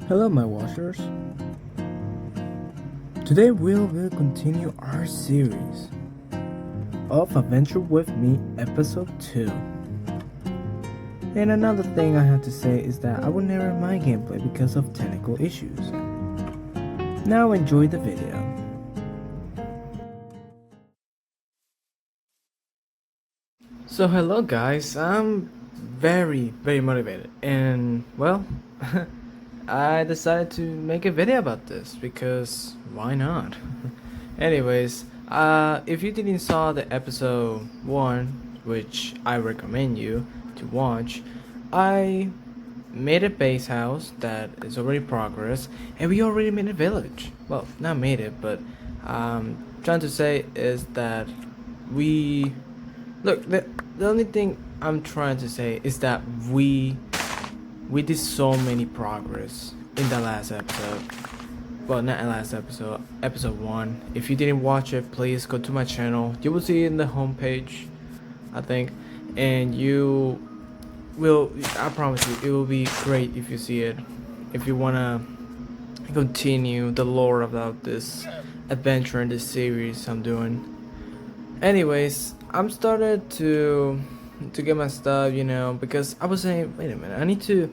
Hello, my watchers. Today we will continue our series of Adventure with Me, Episode 2. And another thing I have to say is that I will narrate my gameplay because of technical issues. Now enjoy the video. So hello guys, I'm very motivated and well I decided to make a video about this because why not? Anyways, if you didn't saw the episode 1, which I recommend you to watch, I made a base house that is already progress, and we already made a village. Well, not made it, but trying to say is that we look. The only thing I'm trying to say is that we did so many progress in the last episode. Well, not last episode, episode 1. If you didn't watch it, please go to my channel. You will see it in the homepage, I think, and you will, I promise you, it will be great if you see it. If you wanna continue the lore about this adventure in this series I'm doing. Anyways, I'm started to get my stuff, because I was saying, wait a minute, I need to,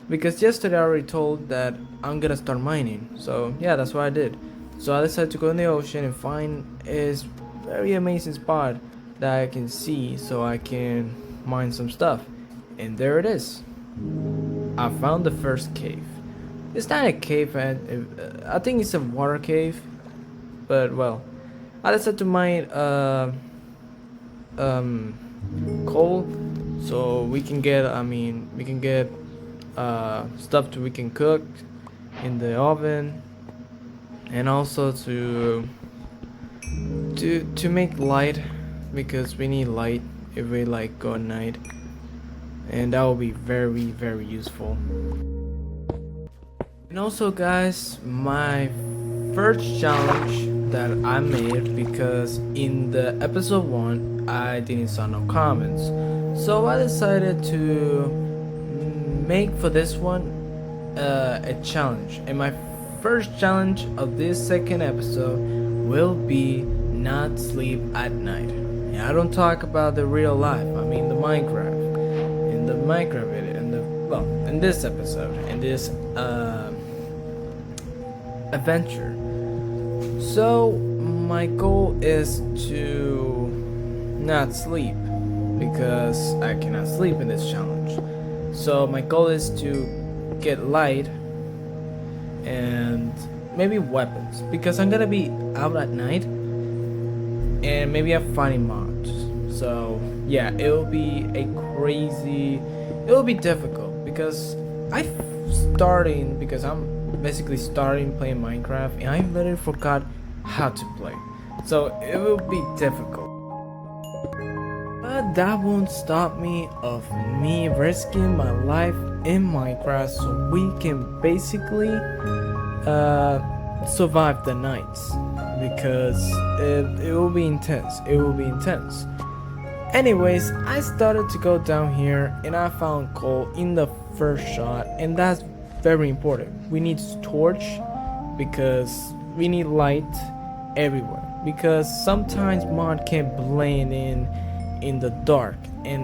because yesterday I already told that I'm gonna start mining. So yeah, that's what I did. So I decided to go in the ocean and find this very amazing spot that I can see so I can mine some stuff. And there it is. I found the first cave. It's not a cave, I think it's a water cave. But well, I decided to mine coal so we can get stuff that we can cook in the oven, and also to make light, because we need light if we like go at night, and that will be very useful. And also guys, my first challenge that I made, because in the episode 1 I didn't saw no comments, so I decided to make for this one a challenge. And my first challenge of this second episode will be not sleep at night. And I don't talk about the real life, I mean the Minecraft. In the Minecraft video, in this episode, in this adventure. So my goal is to not sleep, because I cannot sleep in this challenge. So my goal is to get light and maybe weapons, because I'm gonna be out at night, and maybe I'm finding mods. So yeah, it will be difficult, because I'm basically starting playing Minecraft and I literally forgot how to play, so it will be difficult. But that won't stop me of me risking my life in Minecraft so we can basically survive the nights, because it will be intense. Anyways, I started to go down here and I found coal in the first shot, and that's very important. We need torch, because we need light everywhere, because sometimes mod can blend in the dark, and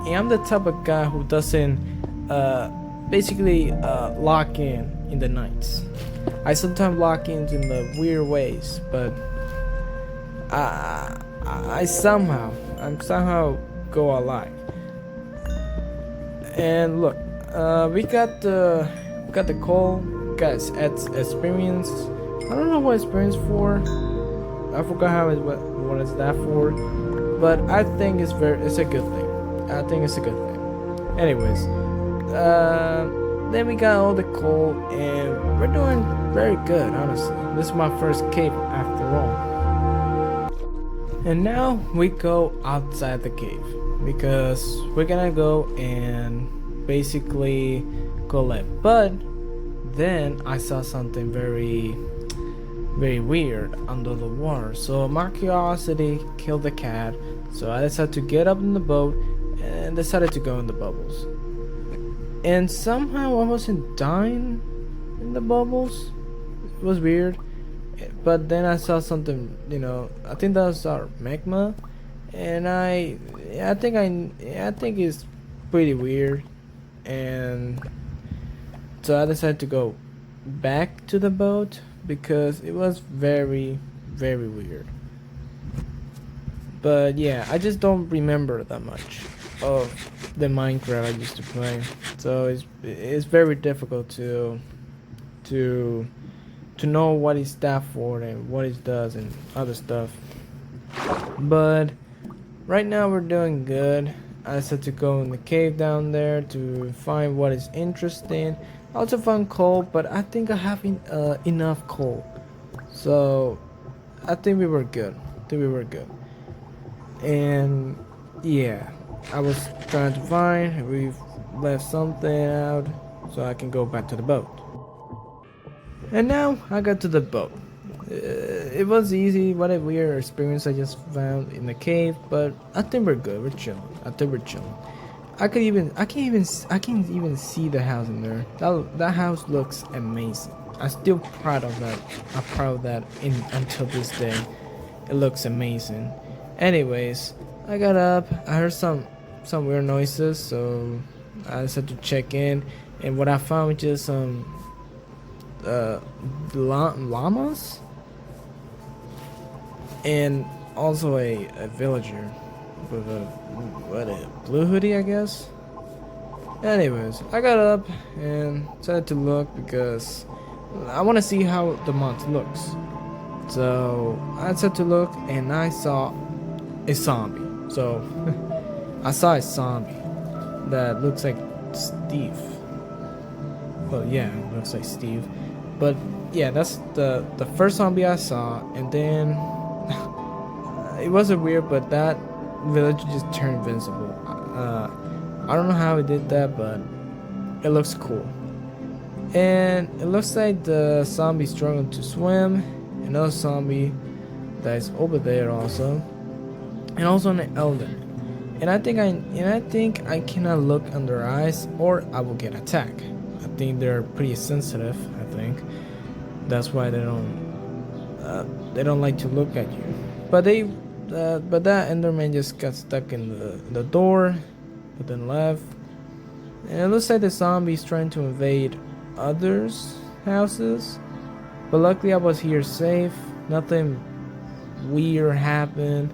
I'm the type of guy who doesn't basically lock in the nights. I sometimes lock in the weird ways, but I'm somehow go alive. And look, we got the coal, guys. It's experience. I don't know what experience for. I forgot what is that for. But I think it's a good thing. Anyways, then we got all the coal, and we're doing very good, honestly. This is my first cave after all. And now we go outside the cave, because we're gonna go and basically collect. But then I saw something very weird under the water, so my curiosity killed the cat. So I decided to get up in the boat and decided to go in the bubbles, and somehow I wasn't dying in the bubbles. It was weird. But then I saw something, I think that was our magma, and I think it's pretty weird, and so I decided to go back to the boat because it was very, very weird. But yeah, I just don't remember that much of the Minecraft I used to play, so it's very difficult to to know what it stands for and what it does and other stuff. But right now we're doing good. I decided to go in the cave down there to find what is interesting. I also found coal, but I think I have enough coal, so I think we were good. I think we were good. And yeah, I was trying to find. We've left something out, so I can go back to the boat. And now I got to the boat. It was easy. What a weird experience I just found in the cave, but I think we're good. We're chilling. I think we're chilling. I can even see the house in there. That house looks amazing. I'm still proud of that. I'm proud of that until this day. It looks amazing. Anyways, I got up. I heard some weird noises, so I decided to check in. And what I found was just some llamas and also a villager with a blue hoodie, I guess. Anyways, I got up and decided to look because I want to see how the month looks. So I decided to look and I saw a zombie. So I saw a zombie that looks like Steve. Well, yeah, it looks like Steve. But yeah, that's the first zombie I saw, and then it wasn't weird, but that villager just turned invincible. I don't know how he did that, but it looks cool. And it looks like the zombie struggling to swim. Another zombie that is over there also, and also an elder. And I think I cannot look under eyes, or I will get attacked. I think they're pretty sensitive. I think that's why they don't like to look at you. But that Enderman just got stuck in the door, but then left. And it looks like the zombie's trying to invade others' houses. But luckily I was here safe. Nothing weird happened.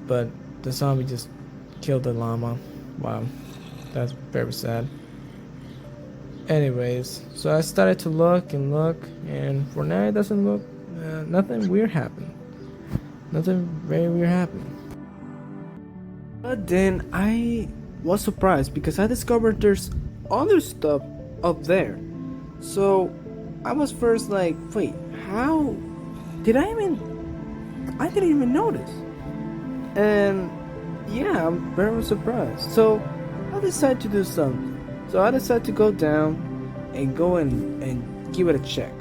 But the zombie just killed the llama. Wow, that's very sad. Anyways, so I started to look, and for now it doesn't look. Nothing weird happened. Nothing very weird happened. But then I was surprised because I discovered there's other stuff up there. So I was first like, wait, how did I didn't even notice. And yeah, I'm very surprised. So I decided to do something. So I decided to go down and go and give it a check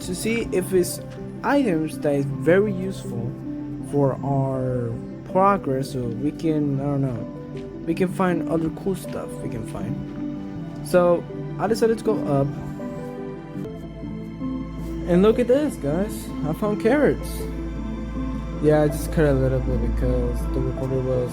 to see if it's items that is very useful for our progress, so we can, I don't know, we can find other cool stuff we can find. So I decided to go up, and look at this, guys. I found carrots. Yeah, I just cut a little bit because the recorder was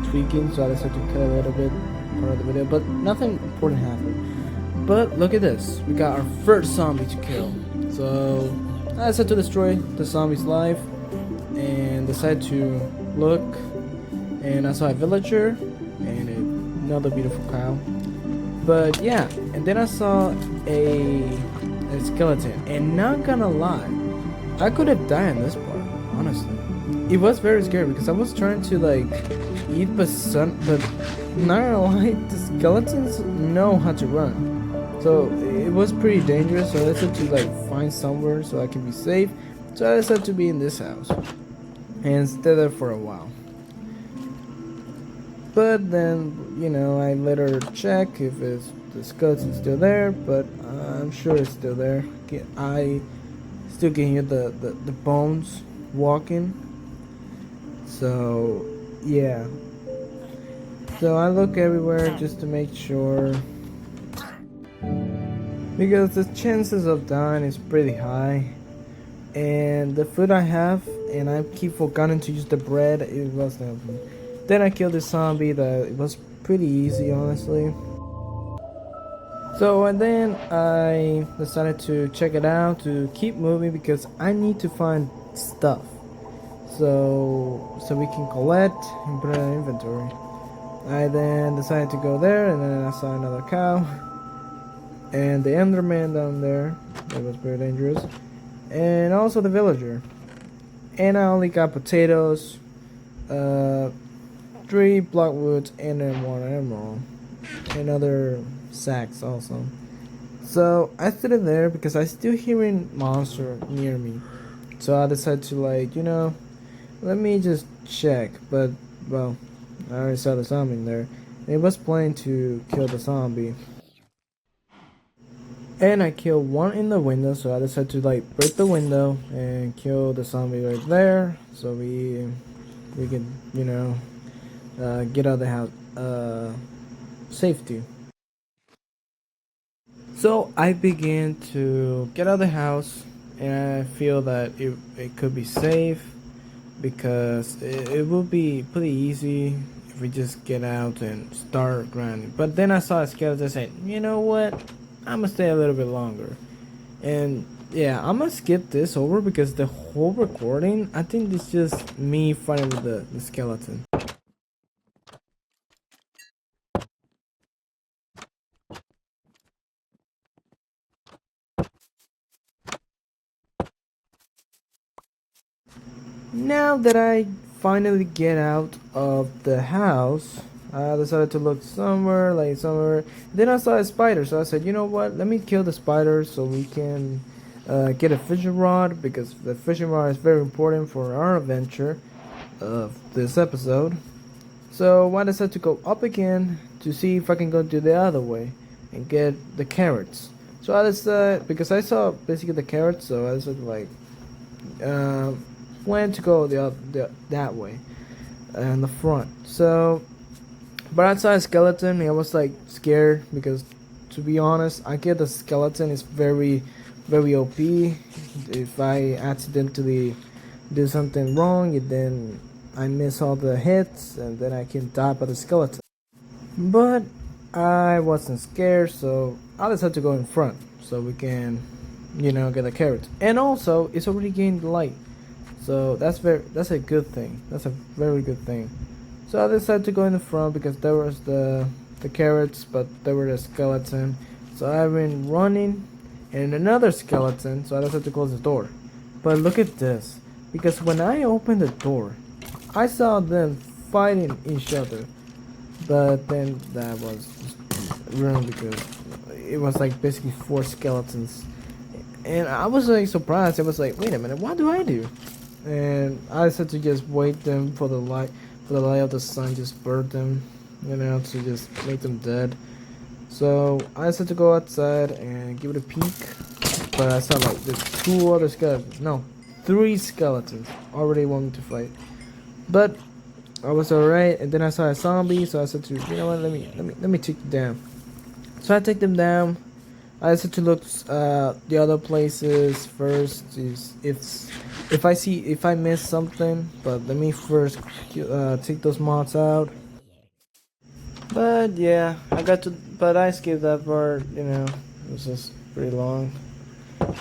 tweaking, so I decided to cut a little bit part of the video, but nothing important happened. But look at this, we got our first zombie to kill. So I decided to destroy the zombie's life and decided to look, and I saw a villager and another beautiful cow. But yeah, and then I saw a skeleton, and not gonna lie, I could have died in this part, honestly. It was very scary because I was trying to like eat, but not gonna lie, the skeletons know how to run. So it was pretty dangerous, so I decided to like find somewhere so I can be safe. So I decided to be in this house and stay there for a while. But then, I let her check if the skeleton's still there, but I'm sure it's still there. I still can hear the bones walking. So yeah. So I look everywhere just to make sure. because the chances of dying is pretty high. And the food I have, and I keep forgetting to use the bread, it was helping. Then I killed the zombie. That it was pretty easy, honestly. So and then I decided to check it out to keep moving because I need to find stuff. So we can collect and put it in inventory. I then decided to go there, and then I saw another cow and the Enderman down there. That was very dangerous, and also the villager. And I only got potatoes, 3 blockwood, and then 1 emerald, and other sacks also. So I stood in there because I still hearing monster near me. So I decided to let me just check. But well, I already saw the zombie in there. It was planning to kill the zombie. And I killed one in the window, so I decided to break the window and kill the zombie right there. So we can get out of the house safety. So I begin to get out of the house, and I feel that it could be safe because it will be pretty easy if we just get out and start grinding. But then I saw a skeleton. I said, you know what? I'm gonna stay a little bit longer. And yeah, I'm gonna skip this over because the whole recording, I think it's just me fighting with the skeleton. Now that I finally get out of the house, I decided to look somewhere. Then I saw a spider, so I said, you know what? Let me kill the spider so we can get a fishing rod, because the fishing rod is very important for our adventure of this episode. So I decided to go up again to see if I can go to the other way and get the carrots. So I decided, because I saw basically the carrots, so I decided uh, plan to go that way in the front. So, but I saw a skeleton and I was scared because, to be honest, I get the skeleton is very, very OP. If I accidentally do something wrong, then I miss all the hits and then I can die by the skeleton. But I wasn't scared, so I decided to go in front so we can, get the carrots. And also, it's already gained light. So that's a good thing. That's a very good thing. So I decided to go in the front because there was the carrots, but there were the skeleton. So I've been running and another skeleton. So I decided to close the door. But look at this, because when I opened the door, I saw them fighting each other. But then that was ruined because it was basically 4 skeletons, and I was surprised. I was like, wait a minute, what do I do? And I decided to just wait them for the light of the sun, just burn them, to just make them dead. So I decided to go outside and give it a peek, but I saw the 2 other skeletons, no, 3 skeletons already wanting to fight. But I was alright, and then I saw a zombie, so I said to, you know what, let me take them down. So I take them down. I decided to look the other places first, if I miss something. But let me first take those mods out. But yeah, but I skipped that part. It was just pretty long.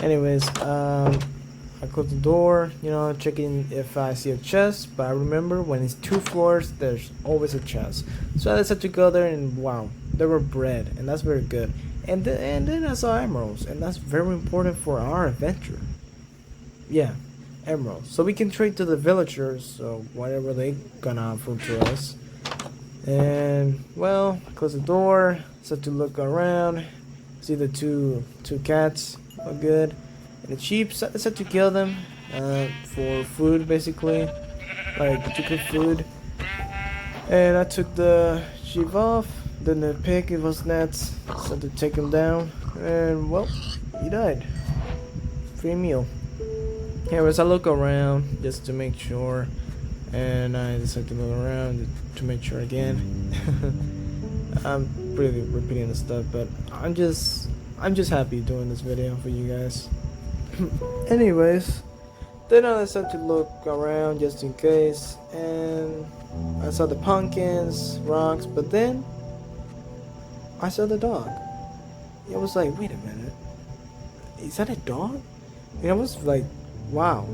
Anyways, I close the door, checking if I see a chest. But I remember when it's 2 floors, there's always a chest. So I decided to go there, and wow, there were bread, and that's very good. And then I saw emeralds, and that's very important for our adventure. Yeah, emeralds. So we can trade to the villagers, so whatever they gonna offer to us. And well, close the door, start to look around, see the two cats, all good. And the sheep, I decided to kill them for food, basically, to cook food. And I took the sheep off. Then the pig, it was nuts, so to take him down, and well, he died. Free meal. Anyways, I look around just to make sure, and I decided to look around to make sure again. I'm really repeating the stuff, but I'm just I'm just happy doing this video for you guys. Anyways, then I decided to look around just in case, and I saw the pumpkins, rocks, but then I saw the dog. I was like, wait a minute, is that a dog? And I was like, wow.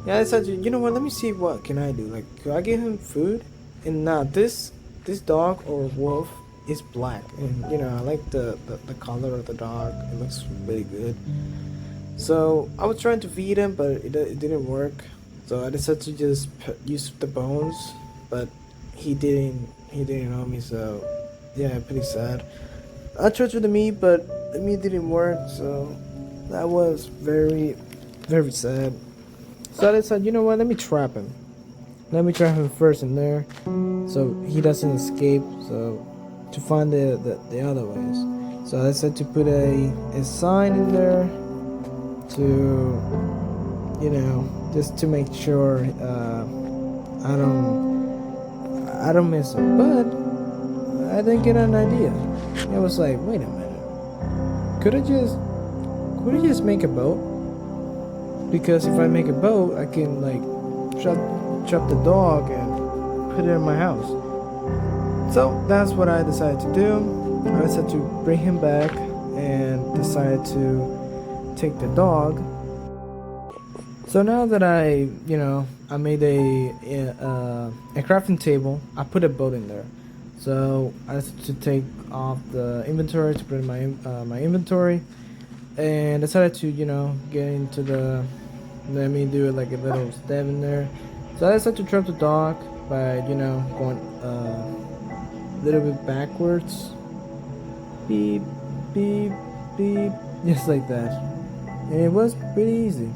Yeah, I decided, you know what? Let me see what can I do. Like, could I give him food? And now this dog or wolf is black, and I like the color of the dog. It looks really good. So I was trying to feed him, but it didn't work. So I decided to just use the bones, but he didn't know me. So yeah, pretty sad. I tried with the meat, but the meat didn't work. So that was very, very sad. So I decided, you know what? Let me trap him. Let me trap him first in there, so he doesn't escape. So to find the other ways. So I decided to put a sign in there to, just to make sure I don't miss him. But I didn't get an idea. I was like, wait a minute. Could I just make a boat? Because if I make a boat, I can like trap the dog and put it in my house. So that's what I decided to do. I decided to bring him back and decided to take the dog. So now that I made a crafting table, I put a boat in there. So I decided to take off the inventory to put in my inventory, and decided to get into the. Let me do like a little step in there. So I decided to trap the dog by going a little bit backwards. Beep, beep, beep, just like that. And it was pretty easy.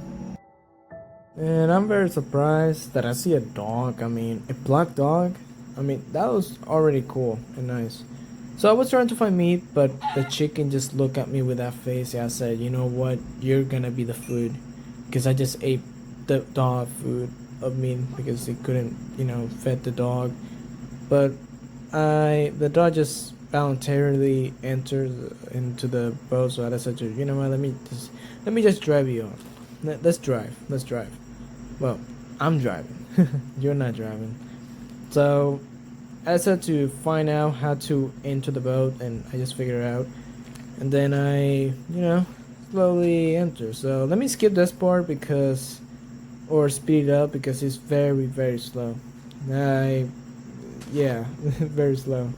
And I'm very surprised that I see a dog. I mean, a black dog. I mean, that was already cool and nice. So I was trying to find meat, but the chicken just looked at me with that face. And I said, you know what? You're gonna be the food. Because I just ate the dog food of meat because it couldn't, fed the dog. But the dog just voluntarily entered into the boat, so I decided to, you know what, let me just drive you off. Let's drive. Well, I'm driving. You're not driving. So I decided to find out how to enter the boat, and I just figured it out. And then I, slowly enter. So let me skip this part or speed it up because it's very, very slow. Yeah, very slow.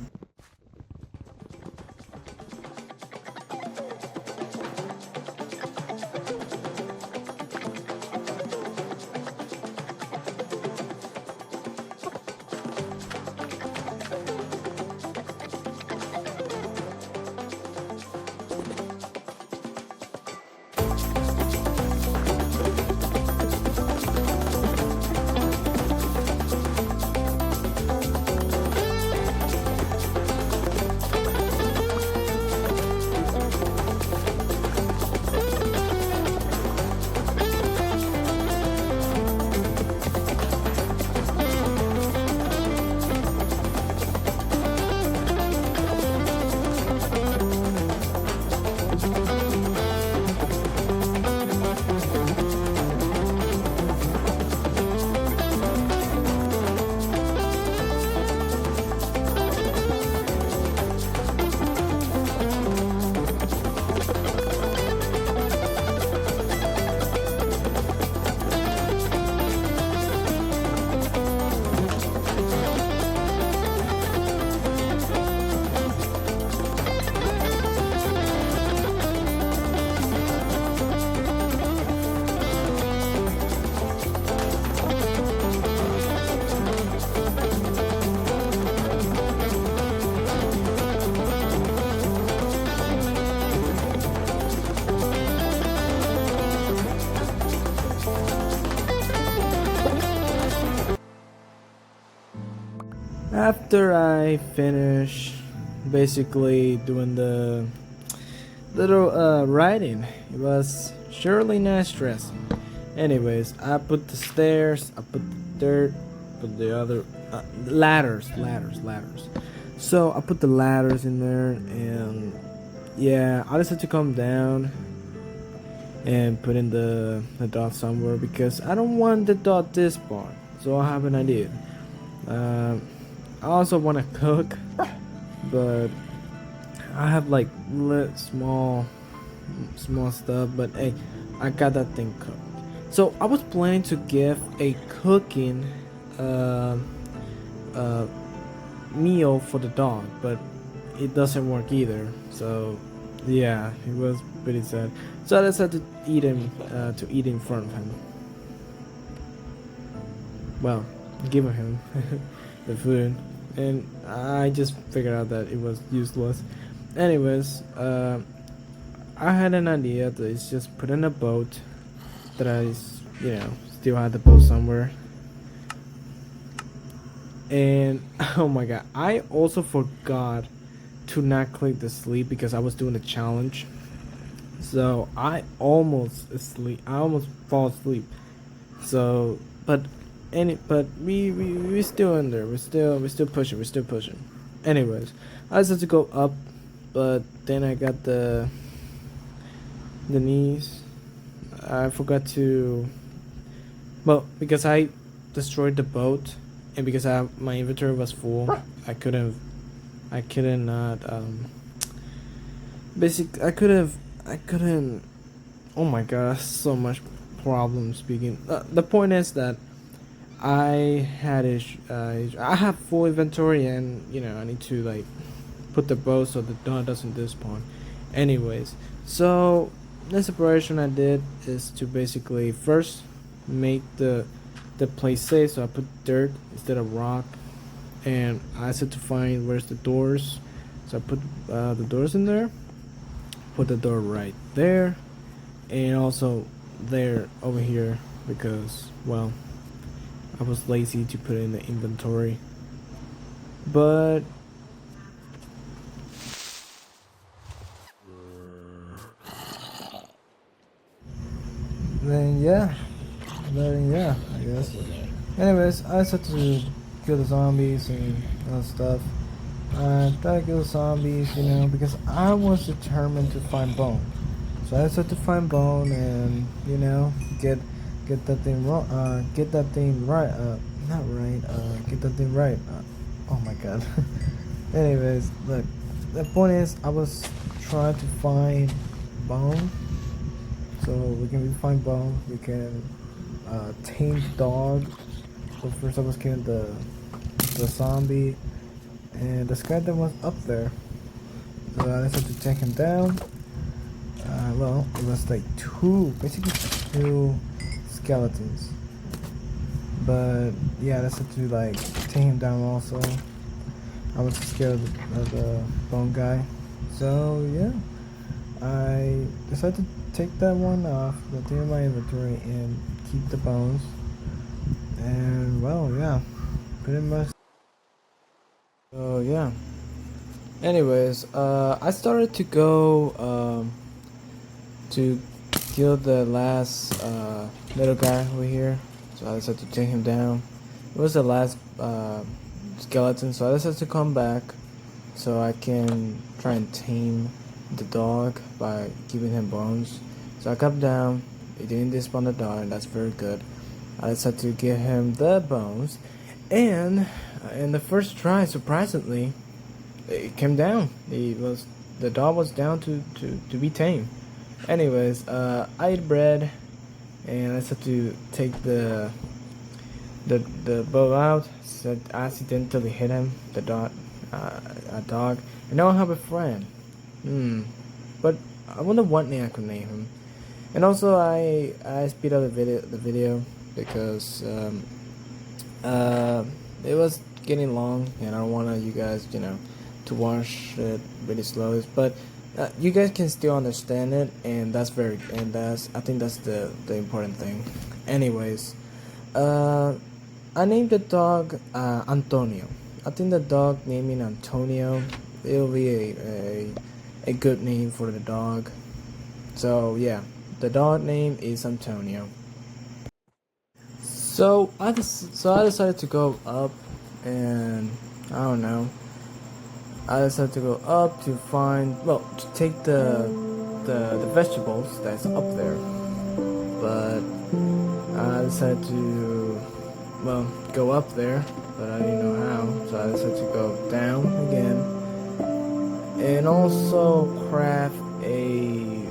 After I finish basically doing the little writing, it was surely not stressful. Anyways, I put the stairs, I put the dirt, put the other ladders. So I put the ladders in there, and yeah, I decided to come down and put in the dot somewhere because I don't want the dot this part. So I have an idea. Um, I also want to cook, but I have like small stuff. But hey, I got that thing cooked. So I was planning to give a cooking uh, uh, meal for the dog, but it doesn't work either. So yeah, it was pretty sad. So I decided to eat in front of him. Well, give him the food, and I just figured out that it was useless. Anyways, I had an idea that it's just put in a boat that still had the boat somewhere. And oh my god, I also forgot to not click the sleep because I was doing a challenge. So I almost asleep. I almost fall asleep. So, but we still in there. We still pushing. We're still pushing. Anyways, I decided to go up, but then I got the knees. I forgot to. Well, because I destroyed the boat, and because my inventory was full, I couldn't. I couldn't not. Basic. I couldn't. Oh my god, so much problem speaking. The point is that I had I have full inventory, and I need to like put the bow so the dog doesn't despawn. Anyways, so the separation I did is to basically first make the place safe. So I put dirt instead of rock, and I said to find where's the doors. So I put the doors in there. Put the door right there, and also there over here because well I was lazy to put in the inventory. But then yeah, I guess. Anyways, I decided to kill the zombies and all that stuff. I tried to kill the zombies, because I was determined to find Bone. So I decided to find Bone and get that thing wrong. Get that thing right. Not right. Get that thing right. Oh my god. Anyways, look. The point is, I was trying to find Bone. So we can find Bone. We can tame the dog. So first I was killing the zombie, and the guy that was up there. So I decided to take him down. Well, it was like basically two skeletons. But yeah, that's to like take him down also. I was scared of the bone guy. So yeah, I decided to take that one off, the thing in my inventory, and keep the bones. And well, yeah, pretty much. So yeah. Anyways, I started to go to kill the last little guy over here. So I decided to take him down. It was the last skeleton, so I decided to come back so I can try and tame the dog by giving him bones. So I come down, it didn't despawn the dog, and that's very good. I decided to give him the bones, and in the first try, surprisingly, it came down. The dog was down to be tame. Anyways, I ate bread, and I decided to take the bow out. Said accidentally hit him, a dog, and now I have a friend. But I wonder what name I could name him. And also I speed up the video because it was getting long, and I don't want you guys to watch it really slow. But you guys can still understand it, and I think that's the important thing. Anyways, I named the dog Antonio. I think the dog naming Antonio, it'll be a good name for the dog. So yeah, the dog name is Antonio. So I decided to go up, and I don't know. I decided to go up to find, well, to take the vegetables that's up there. But I decided to, well, go up there, but I didn't know how, so I decided to go down again. And also craft a,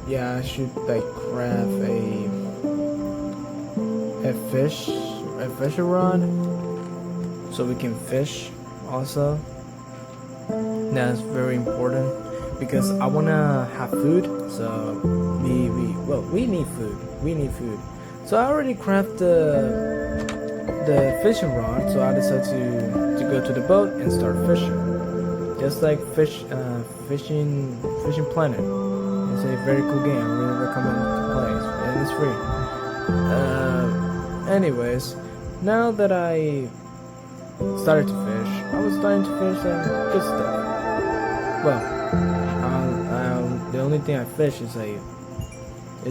yeah, I should like craft a fisher rod, so we can fish also. That's very important because I wanna have food. So we need food. We need food. So I already crafted the fishing rod. So I decided to go to the boat and start fishing. Just like fishing Planet. It's a very cool game. I really recommend to play it, and it's free. Anyways, now that I started to fish, I was starting to fish some good stuff. Well, the only thing I fish is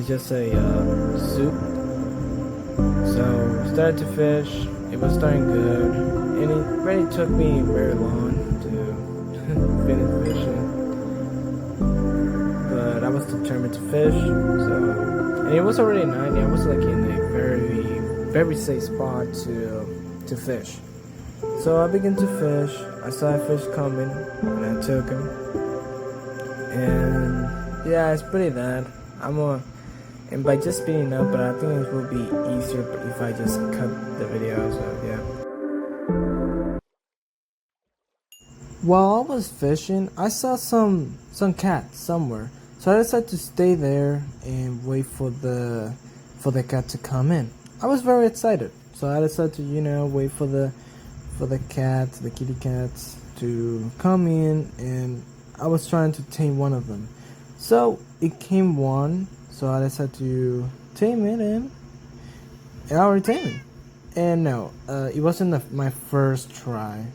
just a soup. So started to fish. It was starting good, and it really took me very long to finish fishing. But I was determined to fish. So, and it was already night. And I was like in a very safe spot to fish. So I began to fish. I saw a fish coming, and I took him. And yeah, it's pretty bad. And by just speeding up, but I think it will be easier if I just cut the video. So yeah. While I was fishing, I saw some cats somewhere. So I decided to stay there and wait for the cat to come in. I was very excited, so I decided to wait for the cats, the kitty cats, to come in, and I was trying to tame one of them. So it came one, so I decided to tame it, and I already tamed it. And no, it wasn't my first try.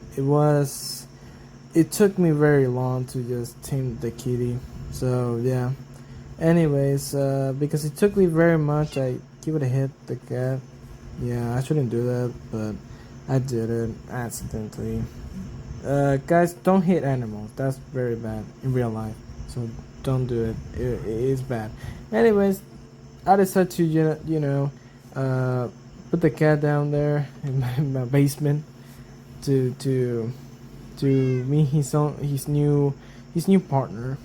It took me very long to just tame the kitty. So yeah. Anyways, because it took me very much, I give it a hit, the cat. Yeah, I shouldn't do that, but I did it accidentally. Guys, don't hit animals. That's very bad in real life. So don't do it. It is bad. Anyways, I decided to put the cat down there in my basement to meet his new partner.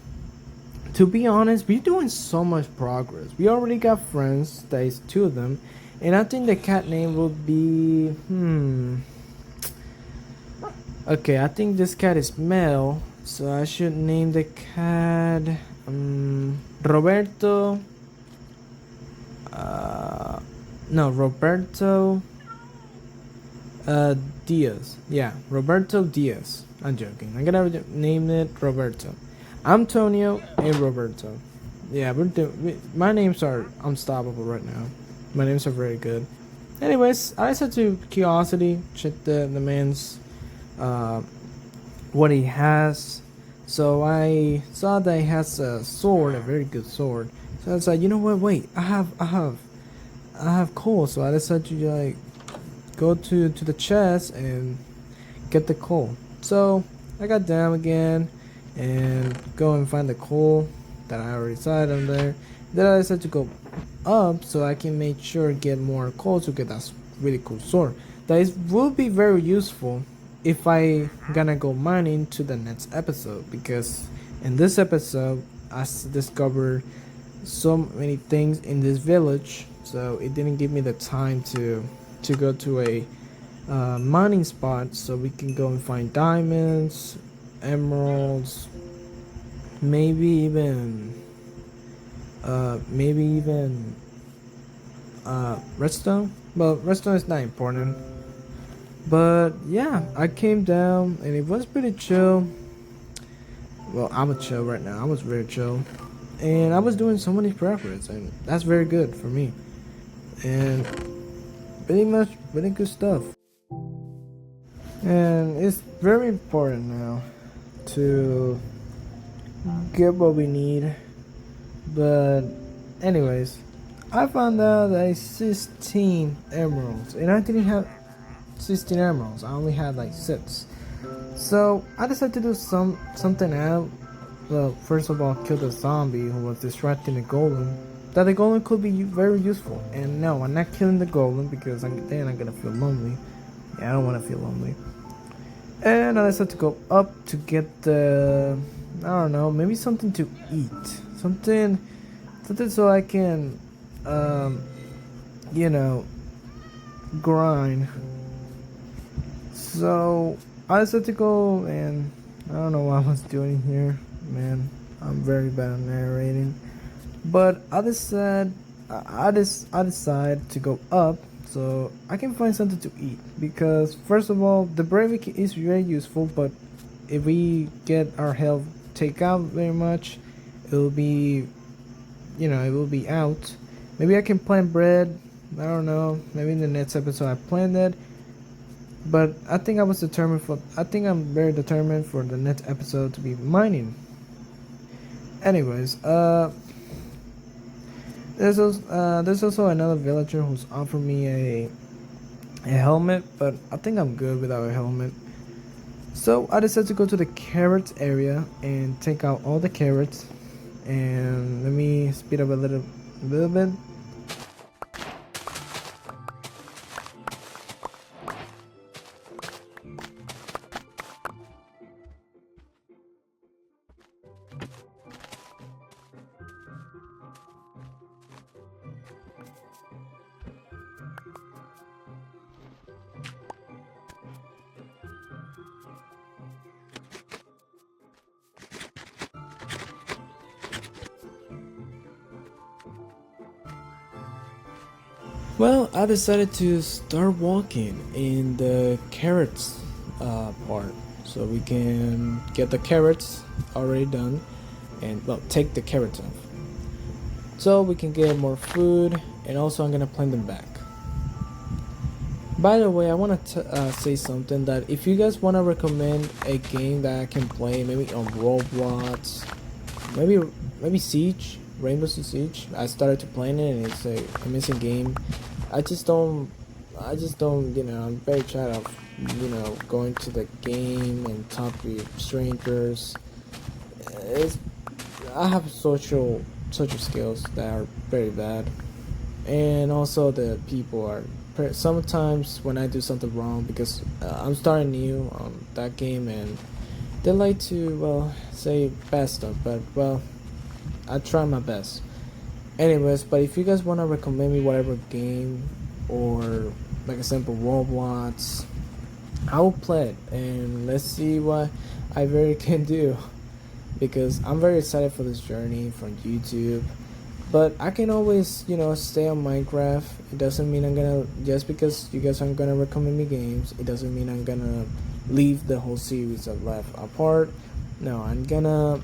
To be honest, we're doing so much progress. We already got friends. There is 2 of them, and I think the cat name will be Okay, I think this cat is male, so I should name the cat Roberto. No, Roberto Diaz. Yeah, Roberto Diaz. I'm joking. I'm gonna name it Roberto. Antonio and Roberto. Yeah, my names are unstoppable right now. My names are very good. Anyways, I decided to curiosity check the man's what he has. So I saw that he has a sword, a very good sword. So I was like, you know what? Wait, I have coal. So I decided to go to the chest and get the coal. So I got down again and go and find the coal that I already saw on there. Then I decided to go up so I can make sure get more coal to get that really cool sword. Will be very useful if I gonna go mining to the next episode, because in this episode I discovered so many things in this village, so it didn't give me the time to go to a mining spot so we can go and find diamonds, emeralds, maybe even redstone. But redstone is not important. But yeah, I came down and it was pretty chill. Well, I'm a chill right now. I was very chill, and I was doing so many progress, and that's very good for me. And pretty much really good stuff. And it's very important now to get what we need. But anyways, I found out that it's 16 emeralds, and I didn't have 16 emeralds. I only had like 6. So I decided to do something out. Well, first of all, kill the zombie who was distracting the golem. That the golem could be very useful. And no, I'm not killing the golem because then I'm gonna feel lonely. Yeah, I don't want to feel lonely. And I decided to go up to get the, I don't know, maybe something to eat, something so I can, um, you know, grind. So I decided to go, and I don't know what I was doing here, man. I'm very bad at narrating, but I decided to go up so I can find something to eat because first of all, the bread is very useful, but if we get our health take out very much, it will be, it will be out. Maybe I can plant bread. I don't know. Maybe in the next episode I plant it. But I think I'm very determined for the next episode to be mining. Anyways, there's also another villager who's offered me a helmet, but I think I'm good without a helmet. So I decided to go to the carrots area and take out all the carrots. And let me speed up a little bit. Well, I decided to start walking in the carrots part, so we can get the carrots already done, and well, take the carrots off, so we can get more food, and also I'm gonna plant them back. By the way, I want to say something that if you guys want to recommend a game that I can play, maybe on Roblox, maybe Siege, Rainbow Six Siege. I started to play it and it's a amazing game. I just don't, I'm very tired of, going to the game and talk with strangers. It's, I have social skills that are very bad, and also the people are sometimes when I do something wrong because I'm starting new on that game and they like to say bad stuff, but well, I try my best. Anyways, but if you guys want to recommend me whatever game or like a simple Roblox, I will play it and let's see what I very can do because I'm very excited for this journey from YouTube. But I can always, stay on Minecraft. It doesn't mean I'm gonna, just because you guys aren't gonna recommend me games, it doesn't mean I'm gonna leave the whole series I've left apart. No, I'm gonna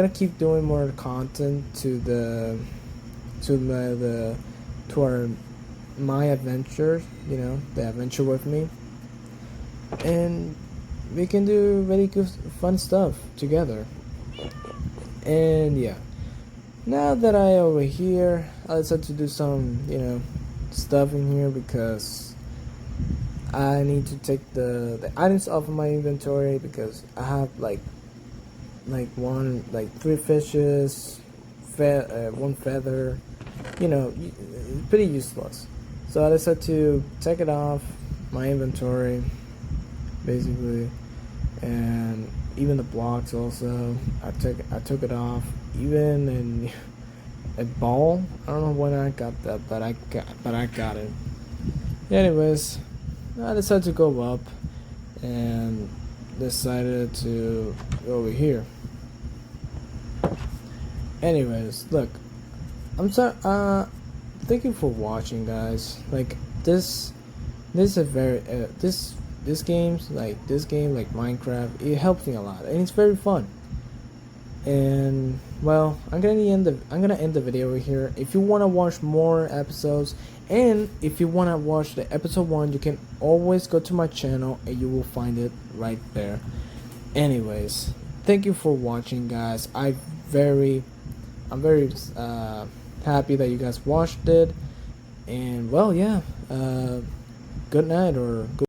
keep doing more content to our my adventure, the adventure with me, and we can do very good fun stuff together. And yeah, now that I over here, I decided to do some, stuff in here because I need to take the items off of my inventory because I have like three fishes, one feather, pretty useless. So I decided to take it off my inventory, basically, and even the blocks also. I took it off, even in a ball. I don't know when I got that, but I got it. Anyways, I decided to go up and decided to go over here. Anyways, look, I'm sorry. Thank you for watching, guys. Like this is a very this games like this game like Minecraft. It helps me a lot, and it's very fun. And well, I'm gonna end the video over here. If you wanna watch more episodes, and if you wanna watch the episode 1, you can always go to my channel and you will find it right there. Anyways, thank you for watching, guys. I'm very happy that you guys watched it. And well, yeah, good night or good